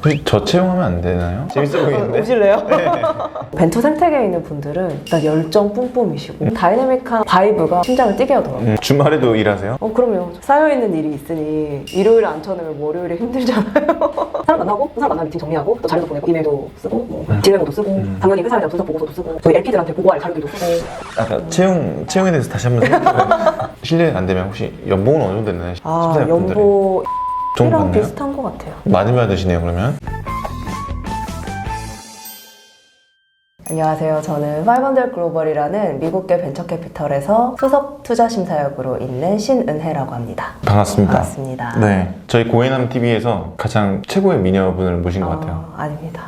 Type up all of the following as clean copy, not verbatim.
혹시 저 채용하면 안 되나요? 재밌어 보이는데? 오실래요? 네. 벤처 생태계에 있는 분들은 일단 열정 뿜뿜이시고 다이내믹한 바이브가 심장을 뛰게 하더라고요. 주말에도 일하세요? 그럼요. 쌓여있는 일이 있으니 일요일에 안 쳐내면 월요일에 힘들잖아요. 사람 만나고 사람 만나면 미팅 정리하고 또 자료도 보내고 이메일도 쓰고 딜레고도 쓰고 당연히 회사에 대한 분석 보고서도 쓰고 저희 LP들한테 보고할 자료들도 쓰고. 아까 채용에 대해서 다시 한번 생각해봐요. 실례 안 되면 혹시 연봉은 어느 정도 되나요? 심사위원분들이? 연봉 좀 1랑 받나요? 비슷한 것 같아요. 많이 받으시네요 그러면? 안녕하세요. 저는 500 글로벌이라는 미국계 벤처캐피털에서 수석 투자심사역으로 있는 신은혜라고 합니다. 반갑습니다. 반갑습니다. 네, 저희 고해남 TV에서 가장 최고의 미녀분을 모신 것 같아요. 아닙니다.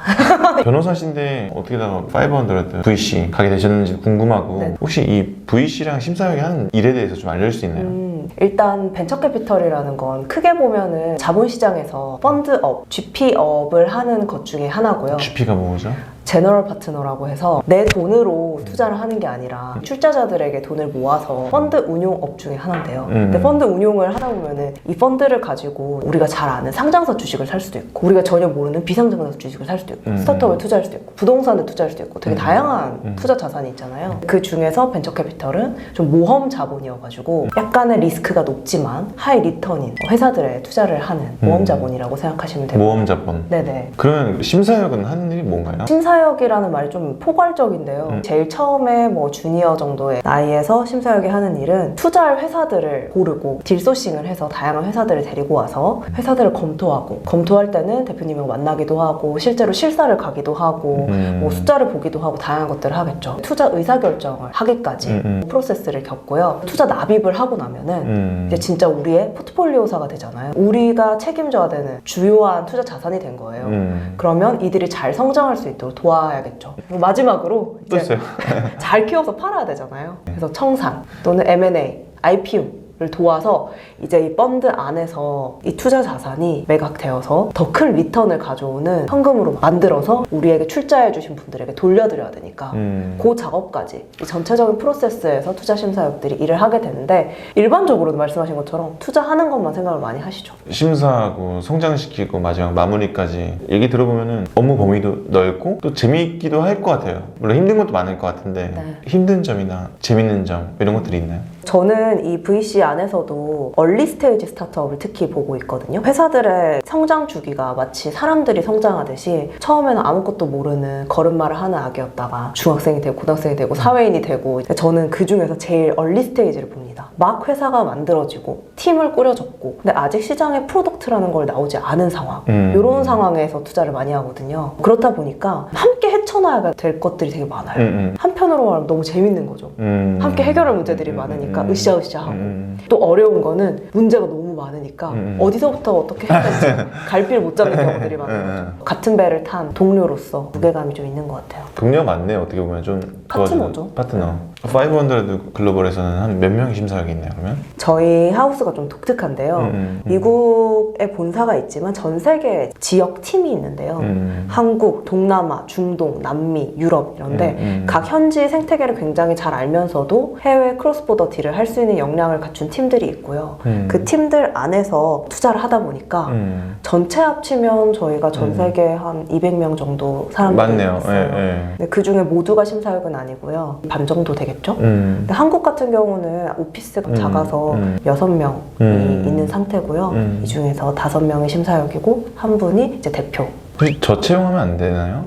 변호사신데 어떻게 다가 500 VC 가게 되셨는지 궁금하고 네. 혹시 이 VC랑 심사역이 하는 일에 대해서 좀 알려줄 수 있나요? 일단 벤처캐피털이라는 건 크게 보면은 자본시장에서 펀드업, GP업을 하는 것 중에 하나고요. GP가 뭐죠? 제너럴 파트너라고 해서 내 돈으로 투자를 하는 게 아니라 출자자들에게 돈을 모아서 펀드 운용업 중에 하나인데요. 근데 펀드 운용을 하다 보면은 이 펀드를 가지고 우리가 잘 아는 상장사 주식을 살 수도 있고 우리가 전혀 모르는 비상장사 주식을 살 수도 있고 스타트업에 투자할 수도 있고 부동산에 투자할 수도 있고 되게 다양한 투자 자산이 있잖아요. 그 중에서 벤처캐피털은 좀 모험 자본이어가지고 약간의 리스크가 높지만 하이 리턴인 회사들에 투자를 하는 모험 자본이라고 생각하시면 됩니다. 모험 자본. 네네. 그러면 심사역은 하는 일이 뭔가요? 심사역이라는 말이 좀 포괄적인데요. 제일 처음에 뭐 주니어 정도의 나이에서 심사역이 하는 일은 투자할 회사들을 고르고 딜소싱을 해서 다양한 회사들을 데리고 와서 회사들을 검토하고 검토할 때는 대표님을 만나기도 하고 실제로 실사를 가기도 하고 뭐 숫자를 보기도 하고 다양한 것들을 하겠죠. 투자 의사결정을 하기까지 프로세스를 겪고요. 투자 납입을 하고 나면은 이제 진짜 우리의 포트폴리오사가 되잖아요. 우리가 책임져야 되는 주요한 투자 자산이 된 거예요. 그러면 이들이 잘 성장할 수 있도록 도와야겠죠. 마지막으로 또 이제 있어요? 잘 키워서 팔아야 되잖아요. 그래서 청산 또는 M&A, IPO를 도와서 이제 이 펀드 안에서 이 투자 자산이 매각되어서 더 큰 리턴을 가져오는 현금으로 만들어서 우리에게 출자해 주신 분들에게 돌려드려야 되니까 그 작업까지 이 전체적인 프로세스에서 투자 심사역들이 일을 하게 되는데 일반적으로 말씀하신 것처럼 투자하는 것만 생각을 많이 하시죠. 심사하고 성장시키고 마지막 마무리까지 얘기 들어보면은 업무 범위도 넓고 또 재미있기도 할 것 같아요. 물론 힘든 것도 많을 것 같은데 네. 힘든 점이나 재밌는 점 이런 것들이 있나요? 저는 이 VC 안에서도 얼리 스테이지 스타트업을 특히 보고 있거든요. 회사들의 성장 주기가 마치 사람들이 성장하듯이 처음에는 아무것도 모르는 걸음마를 하는 아기였다가 중학생이 되고 고등학생이 되고 사회인이 되고 저는 그 중에서 제일 얼리 스테이지를 봅니다. 막 회사가 만들어지고 팀을 꾸려졌고 근데 아직 시장에 프로덕트라는 걸 나오지 않은 상황 이런 상황에서 투자를 많이 하거든요. 그렇다 보니까 함께 헤쳐나가야 될 것들이 되게 많아요. 한편으로 말하면 너무 재밌는 거죠. 함께 해결할 문제들이 많으니까 으쌰으쌰하고 또 어려운 거는 문제가 너무 많으니까 어디서부터 어떻게 해야 될지 갈피를 못 잡는 경우들이 많아요. 같은 배를 탄 동료로서 무게감이 좀 있는 것 같아요. 동료 맞네요. 어떻게 보면 좀 파트너죠. 파트너. 500 글로벌에서는 한 몇 명의 심사역이 있나요 그러면? 저희 하우스가 좀 독특한데요. 미국에 본사가 있지만 전 세계 지역 팀이 있는데요. 한국, 동남아, 중동, 남미, 유럽 이런데 각 현지 생태계를 굉장히 잘 알면서도 해외 크로스보더 딜을 할 수 있는 역량을 갖춘 팀들이 있고요. 그 팀들 안에서 투자를 하다 보니까 전체 합치면 저희가 전 세계 한 200명 정도 사람들이 맞네요. 있어요. 근데 그 중에 모두가 심사역은 아니고요. 반 정도 되겠죠? 근데 한국 같은 경우는 오피스가 작아서 6명이 있는 상태고요. 이 중에서 5명이 심사역이고 한 분이 이제 대표. 혹시 저 채용하면 안 되나요?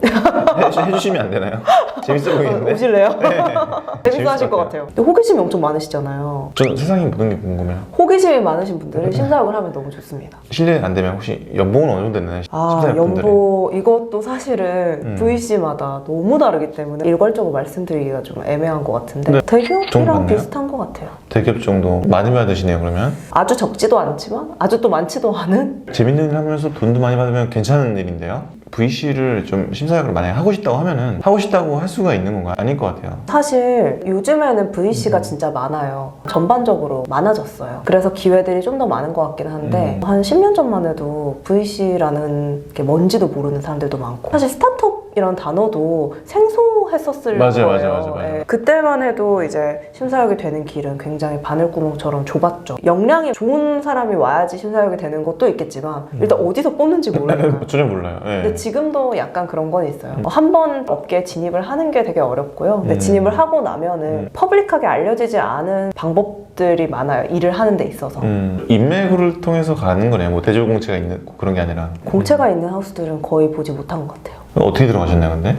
해주시면 안 되나요? 재밌어 보이는데? 오실래요? 네. 재밌어 하실 것 같아요. 근데 호기심이 엄청 많으시잖아요. 전 세상의 모든 게 궁금해요. 호기심이 많으신 분들은 심사역을 하면 너무 좋습니다. 실례 안 되면 혹시 연봉은 어느 정도 되나요? 심사위원분들이? 연봉 이것도 사실은 VC마다 너무 다르기 때문에 일괄적으로 말씀드리기가 좀 애매한 것 같은데 네. 대기업이랑 맞나요? 비슷한 것 같아요. 대기업 정도 많이 받으시네요 그러면? 아주 적지도 않지만 아주 또 많지도 않은 재밌는 일 하면서 돈도 많이 받으면 괜찮은 일인데요? VC를 좀 심사역을 만약에 하고 싶다고 하면은 하고 싶다고 할 수가 있는 건가요? 아닐 것 같아요. 사실 요즘에는 VC가 진짜 많아요. 전반적으로 많아졌어요. 그래서 기회들이 좀 더 많은 것 같긴 한데 한 10년 전만 해도 VC라는 게 뭔지도 모르는 사람들도 많고 사실 스타트업 한국이란 단어도 생소했었을 맞아요, 거예요. 맞아요. 예. 그때만 해도 이제 심사역이 되는 길은 굉장히 바늘구멍처럼 좁았죠. 역량이 좋은 사람이 와야지 심사역이 되는 것도 있겠지만 일단 어디서 뽑는지 모르니까. 전혀 몰라요. 예. 근데 지금도 약간 그런 건 있어요. 한 번 업계에 진입을 하는 게 되게 어렵고요. 근데 진입을 하고 나면은 퍼블릭하게 알려지지 않은 방법들이 많아요. 일을 하는 데 있어서. 인맥을 통해서 가는 거네요. 뭐 대조공채가 있는 그런 게 아니라. 공채가 있는 하우스들은 거의 보지 못한 것 같아요. 어떻게 들어가셨나요, 근데?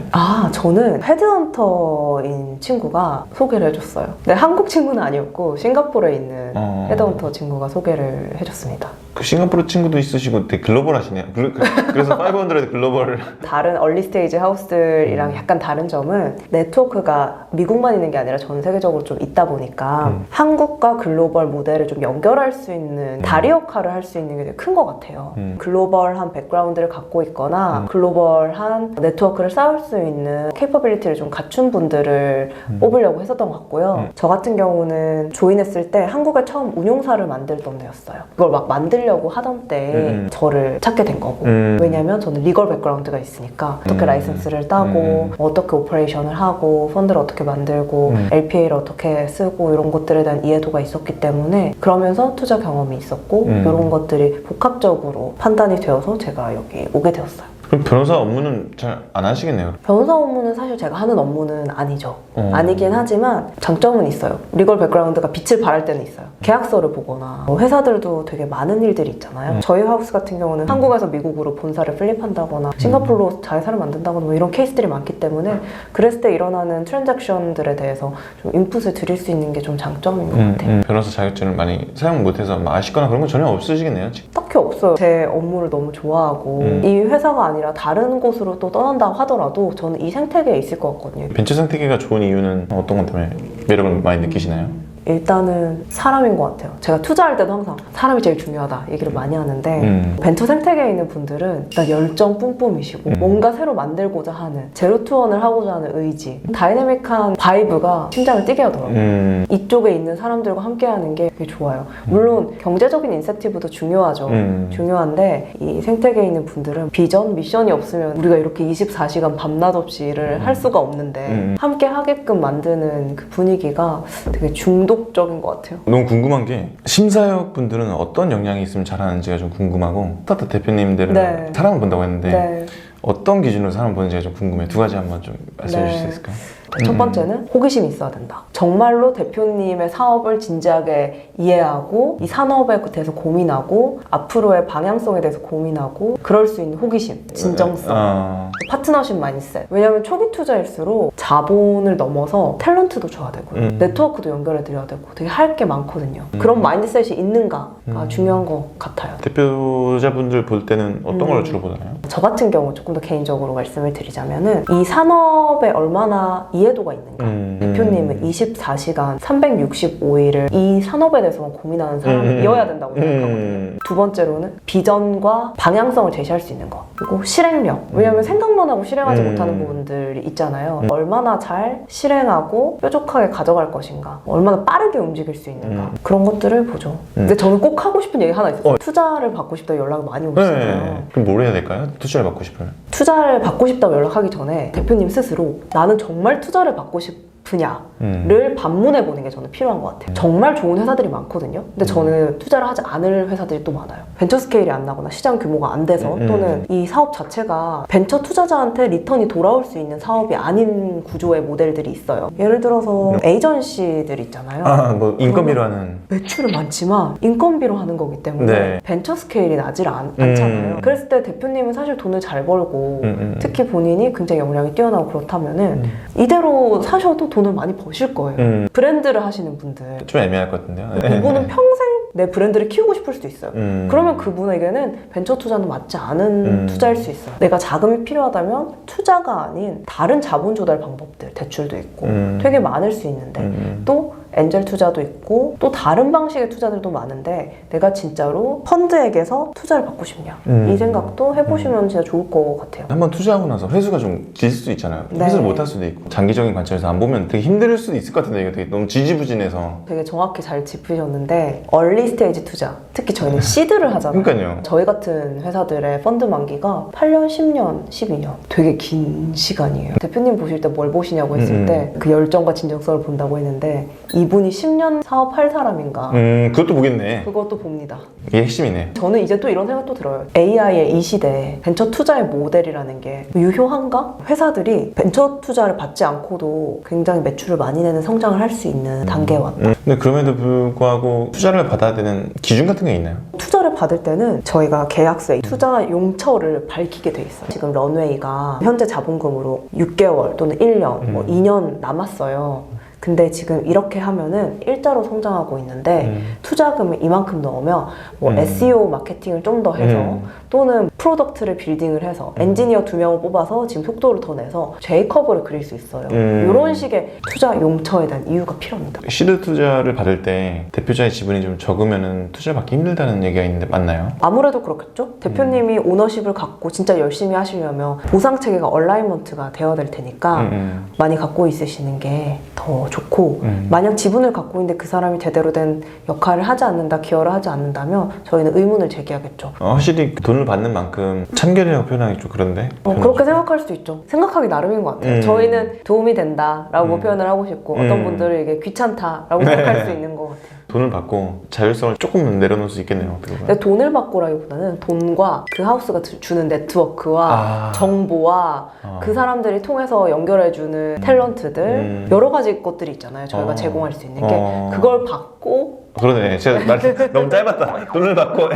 저는 헤드헌터인 친구가 소개를 해줬어요. 근데 한국 친구는 아니었고 싱가포르에 있는 헤드헌터 친구가 소개를 해줬습니다. 그 싱가포르 친구도 있으시고 되게 글로벌 하시네요. 그래서 500 글로벌. 다른 얼리 스테이지 하우스들이랑 약간 다른 점은 네트워크가 미국만 있는 게 아니라 전 세계적으로 좀 있다 보니까 한국과 글로벌 모델을 좀 연결할 수 있는 다리 역할을 할 수 있는 게 되게 큰 것 같아요. 글로벌한 백그라운드를 갖고 있거나 글로벌한 네트워크를 쌓을 수 있는 케이퍼빌리티를 좀 갖춘 분들을 뽑으려고 했었던 것 같고요. 저 같은 경우는 조인했을 때 한국에 처음 운용사를 만들던 데였어요. 그걸 막 만들려고 하던 때 저를 찾게 된 거고 왜냐면 저는 리걸 백그라운드가 있으니까 어떻게 라이선스를 따고 어떻게 오퍼레이션을 하고 펀드를 어떻게 만들고 LPA를 어떻게 쓰고 이런 것들에 대한 이해도가 있었기 때문에 그러면서 투자 경험이 있었고 이런 것들이 복합적으로 판단이 되어서 제가 여기 오게 되었어요. 그럼 변호사 업무는 잘 안 하시겠네요. 변호사 업무는 사실 제가 하는 업무는 아니죠. 아니긴 하지만 장점은 있어요. 리걸 백그라운드가 빛을 발할 때는 있어요. 계약서를 보거나 회사들도 되게 많은 일들이 있잖아요. 저희 하우스 같은 경우는 한국에서 미국으로 본사를 플립한다거나 싱가포르로 자회사를 만든다거나 뭐 이런 케이스들이 많기 때문에 그랬을 때 일어나는 트랜잭션들에 대해서 좀 인풋을 드릴 수 있는 게 좀 장점인 것 같아요. 변호사 자격증을 많이 사용 못해서 아쉽거나 그런 건 전혀 없으시겠네요, 지금. 딱히 없어요. 제 업무를 너무 좋아하고 이 회사가 아니라 다른 곳으로 또 떠난다고 하더라도 저는 이 생태계에 있을 것 같거든요. 벤처 생태계가 좋은 이유는 어떤 것 때문에 매력을 많이 느끼시나요? 일단은 사람인 것 같아요. 제가 투자할 때도 항상 사람이 제일 중요하다 얘기를 많이 하는데 벤처 생태계에 있는 분들은 일단 열정 뿜뿜이시고 뭔가 새로 만들고자 하는 제로 투원을 하고자 하는 의지 다이내믹한 바이브가 심장을 뛰게 하더라고요. 이쪽에 있는 사람들과 함께하는 게 되게 좋아요. 물론 경제적인 인센티브도 중요하죠. 중요한데 이 생태계에 있는 분들은 비전, 미션이 없으면 우리가 이렇게 24시간 밤낮 없이 일을 할 수가 없는데 함께 하게끔 만드는 그 분위기가 되게 중독적인 것 같아요. 너무 궁금한 게 심사역 분들은 어떤 역량이 있으면 잘하는지가 좀 궁금하고 스타트 대표님들은 네. 사람을 본다고 했는데 네. 어떤 기준으로 사람을 보는지가 좀 궁금해요. 두 가지 한번 좀 말씀해 네. 주실 수 있을까요? 첫 번째는 호기심이 있어야 된다. 정말로 대표님의 사업을 진지하게 이해하고 이 산업에 대해서 고민하고 앞으로의 방향성에 대해서 고민하고 그럴 수 있는 호기심, 진정성, 파트너십 마인드셋. 왜냐면 초기 투자일수록 자본을 넘어서 탤런트도 줘야 되고요. 네트워크도 연결해 드려야 되고 되게 할 게 많거든요. 그런 마인드셋이 있는가가 중요한 것 같아요. 대표자분들 볼 때는 어떤 걸 주로 보나요? 저 같은 경우 조금 더 개인적으로 말씀을 드리자면은 이 산업에 얼마나 이해도가 있는가. 대표님은 24시간 365일을 이 산업에 대해서만 고민하는 사람이어야 된다고 생각하거든요. 두 번째로는 비전과 방향성을 제시할 수 있는 것. 그리고 실행력. 왜냐하면 생각만 하고 실행하지 못하는 부분들이 있잖아요. 얼마나 잘 실행하고 뾰족하게 가져갈 것인가. 얼마나 빠르게 움직일 수 있는가. 그런 것들을 보죠. 근데 저는 꼭 하고 싶은 얘기 하나 있어요. 투자를 받고 싶다고 연락이 많이 오시잖아요. 네. 그럼 뭘 해야 될까요? 투자를 받고 싶으면? 투자를 받고 싶다고 연락하기 전에 대표님 스스로 나는 정말 투자를 받고 싶으냐를 반문해 보는 게 저는 필요한 것 같아요. 정말 좋은 회사들이 많거든요. 근데 저는 투자를 하지 않을 회사들이 또 많아요. 벤처 스케일이 안 나거나 시장 규모가 안 돼서 또는 이 사업 자체가 벤처 투자자한테 리턴이 돌아올 수 있는 사업이 아닌 구조의 모델들이 있어요. 예를 들어서 에이전시들 있잖아요. 뭐 인건비로 하는 매출은 많지만 인건비로 하는 거기 때문에 네. 벤처 스케일이 나질 않잖아요. 그랬을 때 대표님은 사실 돈을 잘 벌고 특히 본인이 굉장히 역량이 뛰어나고 그렇다면은 이대로 사셔도 돈을 많이 버실 거예요. 브랜드를 하시는 분들 좀 애매할 것 같은데요. 그분은 평생 내 브랜드를 키우고 싶을 수도 있어요. 그러면 그분에게는 벤처 투자는 맞지 않은 투자일 수 있어요. 내가 자금이 필요하다면 투자가 아닌 다른 자본 조달 방법들, 대출도 있고 되게 많을 수 있는데 또 엔젤 투자도 있고 또 다른 방식의 투자들도 많은데 내가 진짜로 펀드에게서 투자를 받고 싶냐 이 생각도 해보시면 진짜 좋을 것 같아요. 한번 투자하고 나서 회수가 좀 질 수도 있잖아요. 네. 회수를 못 할 수도 있고 장기적인 관점에서 안 보면 되게 힘들 수도 있을 것 같은데 이게 되게 너무 지지부진해서. 되게 정확히 잘 짚으셨는데 얼리 스테이지 투자, 특히 저희는 시드를 하잖아요. 그러니까요. 저희 같은 회사들의 펀드 만기가 8년, 10년, 12년 되게 긴 시간이에요. 대표님 보실 때 뭘 보시냐고 했을 때 그 열정과 진정성을 본다고 했는데 이분이 10년 사업할 사람인가 그것도 보겠네. 그것도 봅니다. 이게 핵심이네. 저는 이제 또 이런 생각도 들어요. AI의 이 시대에 벤처 투자의 모델이라는 게 유효한가? 회사들이 벤처 투자를 받지 않고도 굉장히 매출을 많이 내는 성장을 할 수 있는 단계에 왔다. 근데 그럼에도 불구하고 투자를 받아야 되는 기준 같은 게 있나요? 투자를 받을 때는 저희가 계약서에 투자 용처를 밝히게 돼 있어요. 지금 런웨이가 현재 자본금으로 6개월 또는 1년, 뭐 2년 남았어요. 근데 지금 이렇게 하면은 일자로 성장하고 있는데 투자금을 이만큼 넣으면 뭐 SEO 마케팅을 좀 더 해서 또는 프로덕트를 빌딩을 해서 엔지니어 2명을 뽑아서 지금 속도를 더 내서 J커브를 그릴 수 있어요. 이런 식의 투자 용처에 대한 이유가 필요합니다. 시드 투자를 받을 때 대표자의 지분이 좀 적으면 투자를 받기 힘들다는 얘기가 있는데 맞나요? 아무래도 그렇겠죠? 대표님이 오너십을 갖고 진짜 열심히 하시려면 보상 체계가 얼라이먼트가 되어야 될 테니까 많이 갖고 있으시는 게 더 좋고 만약 지분을 갖고 있는데 그 사람이 제대로 된 역할을 하지 않는다, 기여를 하지 않는다면 저희는 의문을 제기하겠죠. 확실히 돈을 받는 만큼 참견이라고 표현하기 좀 그런데 그렇게 생각할 수도 있죠. 생각하기 나름인 것 같아요. 저희는 도움이 된다라고 표현을 하고 싶고 어떤 분들은 이게 귀찮다라고 생각할 수 있는 것 같아요. 돈을 받고 자율성을 조금 내려놓을 수 있겠네요. 어떻게 보면. 근데 돈을 받고라기보다는 돈과 그 하우스가 주는 네트워크와 정보와 그 사람들이 통해서 연결해주는 탤런트들 여러 가지 것들이 있잖아요. 저희가 제공할 수 있는 게 그걸 받고 그러네. 제가 말 너무 짧았다. 돈을 받고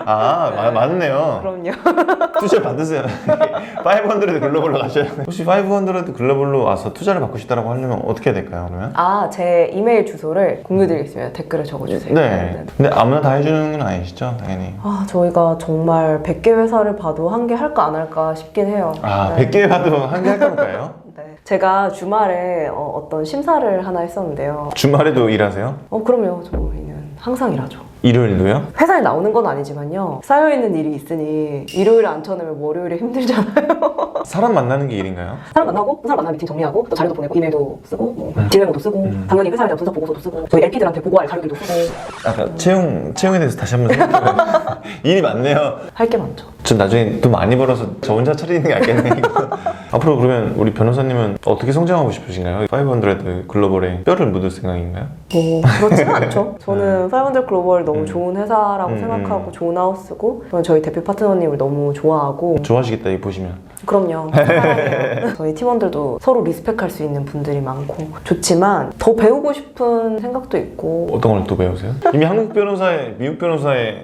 맞네요. 그럼요. 투자 받으세요. 500 글로벌로 가셔야 돼요. 혹시 500 글로벌로 와서 투자를 받고 싶다고 하려면 어떻게 해야 될까요? 그러면? 제 이메일 주소를 공유드리겠습니다. 댓글에 적어주세요. 네. 근데 아무나 다 해주는 건 아니시죠? 당연히. 저희가 정말 100개 회사를 봐도 한 개 할까 안 할까 싶긴 해요. 100개 봐도 한 개 할까 볼까요? 네. 제가 주말에 어떤 심사를 하나 했었는데요. 주말에도 일하세요? 그럼요. 저희는 항상 일하죠. 일요일도요? 회사에 나오는 건 아니지만요. 쌓여있는 일이 있으니 일요일에 안 쳐내면 월요일에 힘들잖아요. 사람 만나는 게 일인가요? 사람 만나고, 그 사람 만나면 미팅 정리하고, 또 자료도 보내고, 이메일도 쓰고, 딜레모도 쓰고, 당연히 회사에 대한 분석 보고서도 쓰고, 저희 LP들한테 보고할 자료들도 쓰고. 아까 채용에 대해서 다시 한번 생각해봐요. 일이 많네요. 할 게 많죠. 전 나중에 돈 많이 벌어서 저 혼자 차리는 게 낫겠네. 이거. 앞으로 그러면 우리 변호사님은 어떻게 성장하고 싶으신가요? 500 글로벌에 뼈를 묻을 생각인가요? 그렇지는 않죠. 저는 500 글로벌 너무 좋은 회사라고 생각하고 좋은 하우스고, 저는 저희 대표 파트너님을 너무 좋아하고. 좋아하시겠다, 이거 보시면. 그럼요. 사랑해요. 저희 팀원들도 서로 리스펙할 수 있는 분들이 많고 좋지만 더 배우고 싶은 생각도 있고. 어떤 걸 또 배우세요? 이미 한국 변호사에, 미국 변호사에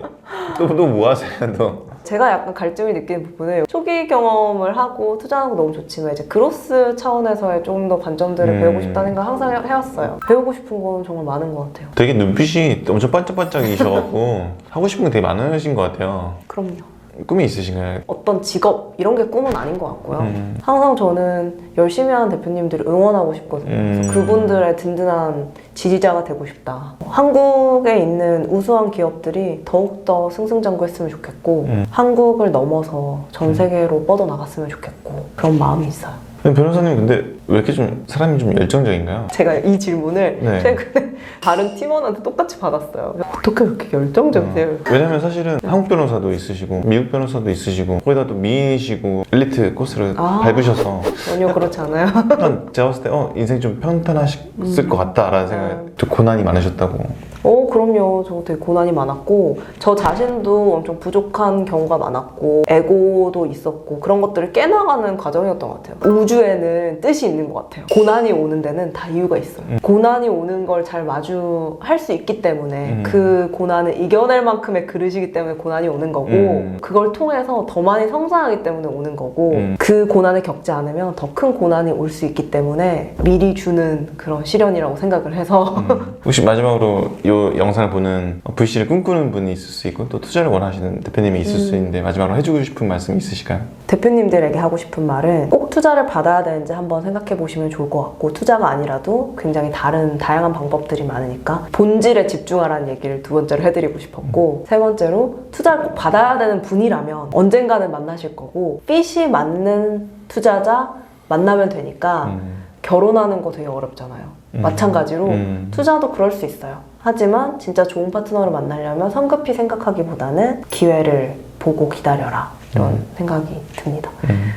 또 뭐 하세요, 또? 제가 약간 갈증을 느끼는 부분은 초기 경험을 하고 투자하는 거 너무 좋지만 이제 그로스 차원에서의 좀 더 관점들을 배우고 싶다는 생각 항상 해왔어요. 배우고 싶은 건 정말 많은 것 같아요. 되게 눈빛이 엄청 반짝반짝이셔갖고 하고 싶은 게 되게 많으신 것 같아요. 그럼요. 꿈이 있으신가요? 어떤 직업 이런 게 꿈은 아닌 것 같고요. 항상 저는 열심히 하는 대표님들을 응원하고 싶거든요. 그래서 그분들의 든든한 지지자가 되고 싶다. 한국에 있는 우수한 기업들이 더욱더 승승장구했으면 좋겠고 한국을 넘어서 전 세계로 뻗어나갔으면 좋겠고 그런 마음이 있어요. 변호사님 근데 왜 이렇게 좀 사람이 좀 열정적인가요? 제가 이 질문을 네. 최근에 다른 팀원한테 똑같이 받았어요. 어떻게 그렇게 열정적이세요? 왜냐면 사실은 한국 변호사도 있으시고 미국 변호사도 있으시고 거기다 또 미인이시고 엘리트 코스를 밟으셔서 전혀 그렇지 않아요. 약간 제가 봤을 때 인생이 좀 평탄하셨을 것 같다라는 생각에 좀 고난이 많으셨다고. 그럼요. 저 되게 고난이 많았고 저 자신도 엄청 부족한 경우가 많았고 에고도 있었고 그런 것들을 깨나가는 과정이었던 것 같아요. 우주에는 뜻이 있는 것 같아요. 고난이 오는 데는 다 이유가 있어요. 고난이 오는 걸 잘 마주할 수 있기 때문에 그 고난을 이겨낼 만큼의 그릇이기 때문에 고난이 오는 거고 그걸 통해서 더 많이 성장하기 때문에 오는 거고 그 고난을 겪지 않으면 더 큰 고난이 올 수 있기 때문에 미리 주는 그런 시련이라고 생각을 해서 혹시 마지막으로 이 영상을 보는 VC를 꿈꾸는 분이 있을 수 있고 또 투자를 원하시는 대표님이 있을 수 있는데 마지막으로 해주고 싶은 말씀 있으실까요? 대표님들에게 하고 싶은 말은 꼭 투자를 받아야 되는지 한번 생각해 보시면 좋을 것 같고, 투자가 아니라도 굉장히 다양한 방법들이 많으니까 본질에 집중하라는 얘기를 두 번째로 해드리고 싶었고, 세 번째로 투자를 꼭 받아야 되는 분이라면 언젠가는 만나실 거고, 핏이 맞는 투자자 만나면 되니까 결혼하는 거 되게 어렵잖아요. 마찬가지로 투자도 그럴 수 있어요. 하지만 진짜 좋은 파트너를 만나려면 성급히 생각하기보다는 기회를 보고 기다려라, 이런 생각이 듭니다.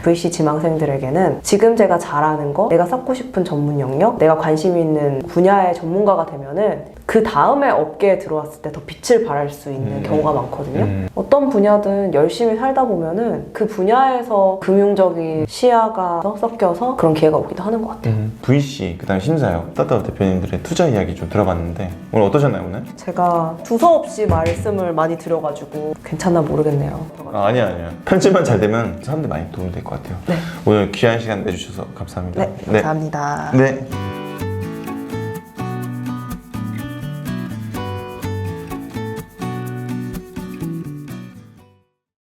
VC 지망생들에게는 지금 제가 잘하는 거, 내가 쌓고 싶은 전문 영역, 내가 관심 있는 분야의 전문가가 되면은 그 다음에 업계에 들어왔을 때 더 빛을 발할 수 있는 경우가 많거든요. 어떤 분야든 열심히 살다 보면은 그 분야에서 금융적인 시야가 섞여서 그런 기회가 오기도 하는 것 같아요. VC, 그 다음에 신사역, 스타트업 대표님들의 투자 이야기 좀 들어봤는데 오늘 어떠셨나요, 오늘? 제가 두서없이 말씀을 많이 드려가지고 괜찮나 모르겠네요. 아니야. 편집만 잘 되면 사람들 많이 도움이 될 것 같아요. 네. 오늘 귀한 시간 내주셔서 감사합니다. 네, 감사합니다. 네.